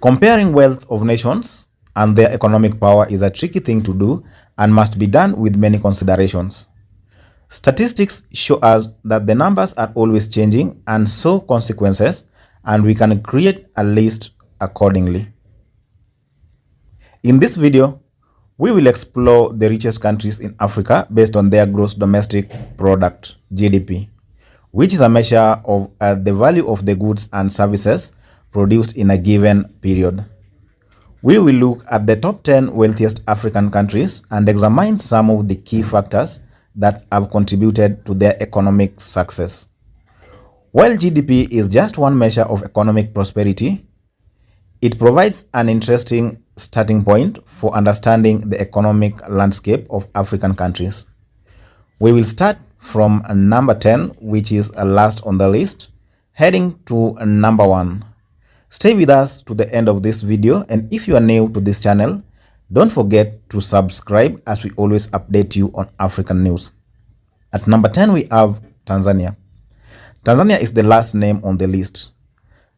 Comparing wealth of nations and their economic power is a tricky thing to do and must be done with many considerations. Statistics show us that the numbers are always changing and so consequences, and we can create a list accordingly. In this video, we will explore the richest countries in Africa based on their gross domestic product (GDP), which is a measure of the value of the goods and services produced in a given period. We will look at the top 10 wealthiest African countries and examine some of the key factors that have contributed to their economic success. While GDP is just one measure of economic prosperity, it provides an interesting starting point for understanding the economic landscape of African countries. We will start from number 10, which is last on the list, heading to number 1. Stay with us to the end of this video, and if you are new to this channel, don't forget to subscribe as we always update you on African news. At number 10, we have Tanzania. Tanzania is the last name on the list.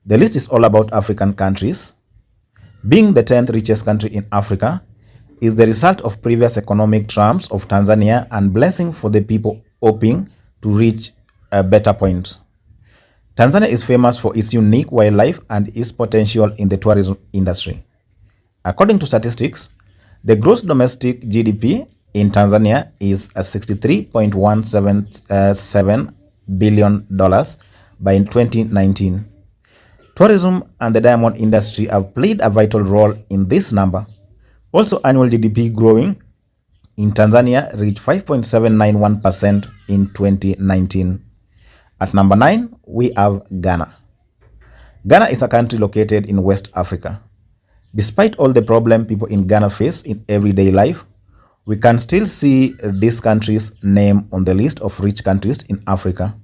The list is all about African countries. Being the 10th richest country in Africa is the result of previous economic triumphs of Tanzania and blessing for the people hoping to reach a better point. Tanzania is famous for its unique wildlife and its potential in the tourism industry. According to statistics, the gross domestic GDP in Tanzania is $63.177 billion by 2019. Tourism and the diamond industry have played a vital role in this number. Also, annual GDP growing in Tanzania reached 5.791% in 2019. At number 9, we have Ghana. Ghana is a country located in West Africa. Despite all the problems people in Ghana face in everyday life, we can still see this country's name on the list of rich countries in Africa.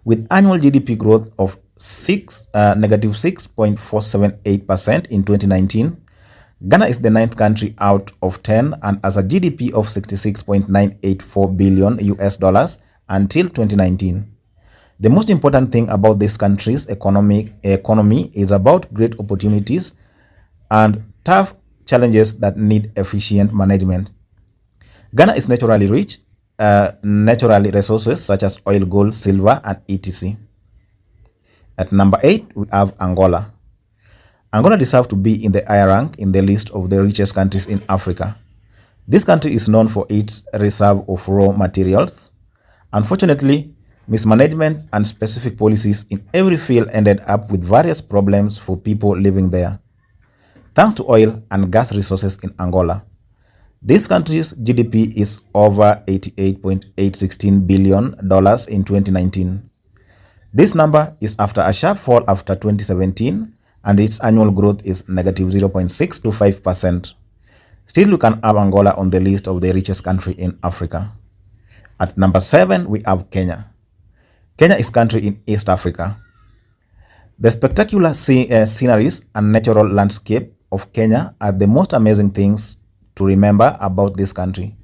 With annual GDP growth of negative 6.478% in 2019, Ghana is the 9th country out of 10 and has a GDP of $66.984 billion until 2019. The most important thing about this country's economy is about great opportunities and tough challenges that need efficient management. Ghana is naturally rich, natural resources such as oil, gold, silver, and etc. At number 8, we have Angola. Angola deserves to be in the higher rank in the list of the richest countries in Africa. This country is known for its reserve of raw materials. Unfortunately, mismanagement and specific policies in every field ended up with various problems for people living there. Thanks to oil and gas resources in Angola, this country's GDP is over $88.816 billion in 2019. This number is after a sharp fall after 2017, and its annual growth is negative 0.625%. Still, we can have Angola on the list of the richest country in Africa. At number 7, we have Kenya. Kenya is a country in East Africa. The spectacular sceneries and natural landscape of Kenya are the most amazing things to remember about this country.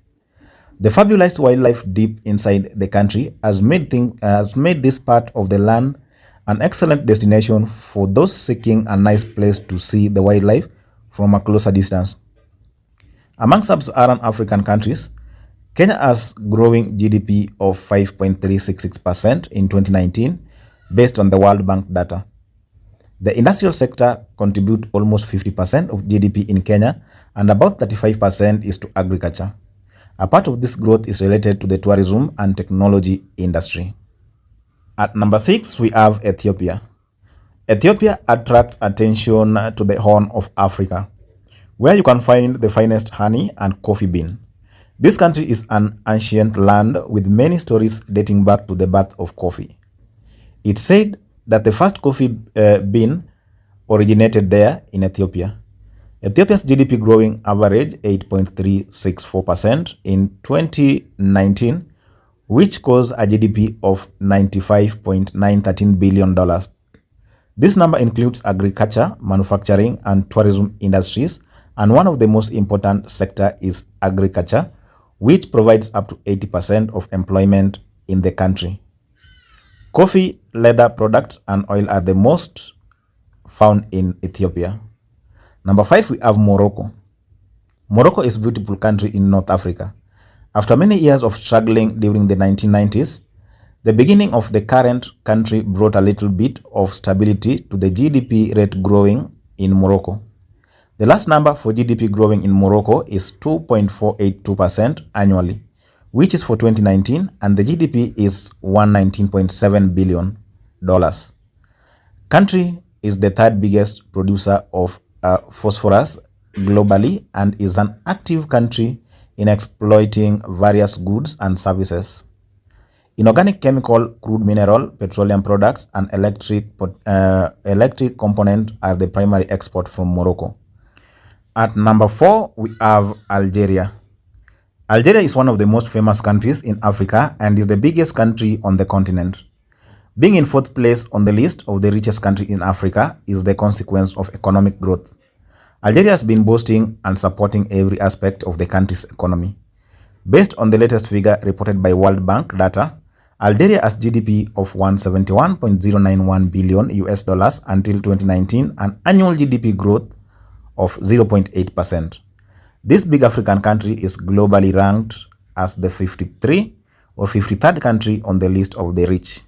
The fabulous wildlife deep inside the country has made this part of the land an excellent destination for those seeking a nice place to see the wildlife from a closer distance. Among sub-Saharan African countries, Kenya has growing GDP of 5.366% in 2019 based on the World Bank data. The industrial sector contributes almost 50% of GDP in Kenya, and about 35% is to agriculture. A part of this growth is related to the tourism and technology industry. At number 6, we have Ethiopia. Ethiopia attracts attention to the Horn of Africa, where you can find the finest honey and coffee bean. This country is an ancient land with many stories dating back to the birth of coffee. It's said that the first coffee bean originated there in Ethiopia. Ethiopia's GDP growing average 8.364% in 2019, which caused a GDP of $95.913 billion. This number includes agriculture, manufacturing, and tourism industries, and one of the most important sector is agriculture, which provides up to 80% of employment in the country. Coffee, leather products, and oil are the most found in Ethiopia. Number 5, we have Morocco. Morocco is a beautiful country in North Africa. After many years of struggling during the 1990s, the beginning of the current country brought a little bit of stability to the GDP rate growing in Morocco. The last number for GDP growing in Morocco is 2.482% annually, which is for 2019, and the GDP is $119.7 billion. Country is the third biggest producer of phosphorus globally and is an active country in exploiting various goods and services. Inorganic chemical, crude mineral, petroleum products, and electric component are the primary export from Morocco. At number 4, we have Algeria. Algeria is one of the most famous countries in Africa and is the biggest country on the continent. Being in 4th place on the list of the richest country in Africa is the consequence of economic growth. Algeria has been boasting and supporting every aspect of the country's economy. Based on the latest figure reported by World Bank data, Algeria has GDP of $171.091 billion until 2019, an annual GDP growth of 0.8%. This big African country is globally ranked as the 53rd or 53rd country on the list of the rich.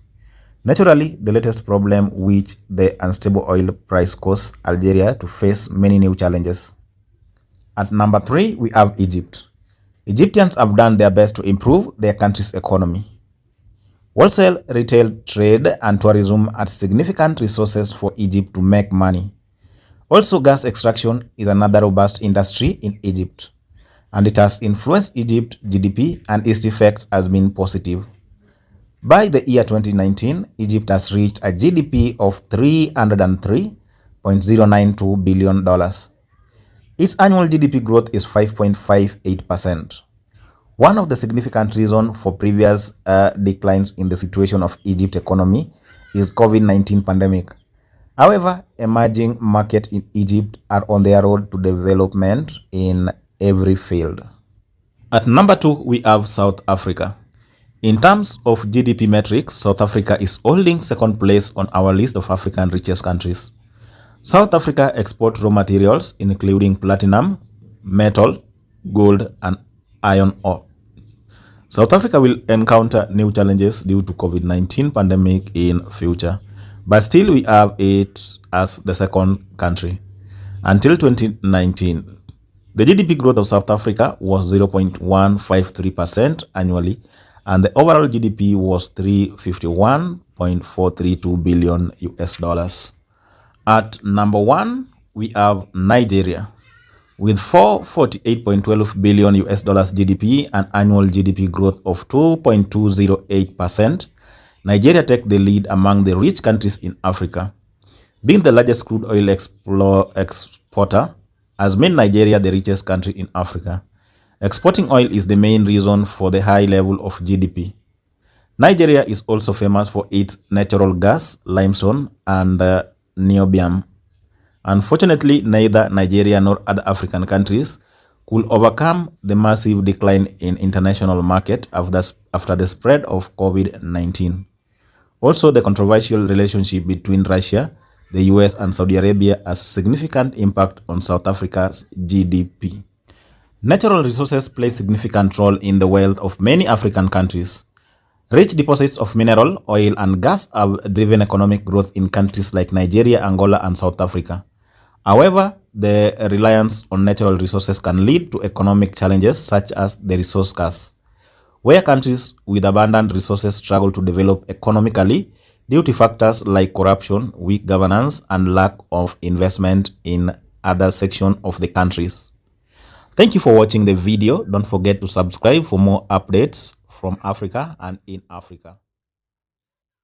Naturally, the latest problem which the unstable oil price caused Algeria to face many new challenges. At number 3, we have Egypt. Egyptians have done their best to improve their country's economy. Wholesale, retail, trade, and tourism are significant resources for Egypt to make money. Also, gas extraction is another robust industry in Egypt, and it has influenced Egypt's GDP, and its effects has been positive. By the year 2019, Egypt has reached a GDP of $303.092 billion. Its annual GDP growth is 5.58%. One of the significant reasons for previous declines in the situation of Egypt's economy is COVID-19 pandemic. However, emerging markets in Egypt are on their road to development in every field. At number 2, we have South Africa. In terms of GDP metrics, South Africa is holding 2nd place on our list of African richest countries. South Africa exports raw materials including platinum, metal, gold, and iron ore. South Africa will encounter new challenges due to COVID-19 pandemic in future, but still we have it as the 2nd country. Until 2019, the GDP growth of South Africa was 0.153% annually, and the overall GDP was $351.432 billion. At number 1, we have Nigeria. With $448.12 billion GDP and annual GDP growth of 2.208%, Nigeria takes the lead among the rich countries in Africa. Being the largest crude oil exporter has made Nigeria the richest country in Africa. Exporting oil is the main reason for the high level of GDP. Nigeria is also famous for its natural gas, limestone, and niobium. Unfortunately, neither Nigeria nor other African countries could overcome the massive decline in international market after the spread of COVID-19. Also, the controversial relationship between Russia, the US, and Saudi Arabia has significant impact on South Africa's GDP. Natural resources play a significant role in the wealth of many African countries. Rich deposits of mineral, oil, and gas have driven economic growth in countries like Nigeria, Angola, and South Africa. However, the reliance on natural resources can lead to economic challenges such as the resource curse, where countries with abundant resources struggle to develop economically due to factors like corruption, weak governance, and lack of investment in other sections of the countries. Thank you for watching the video. Don't forget to subscribe for more updates from Africa and in Africa.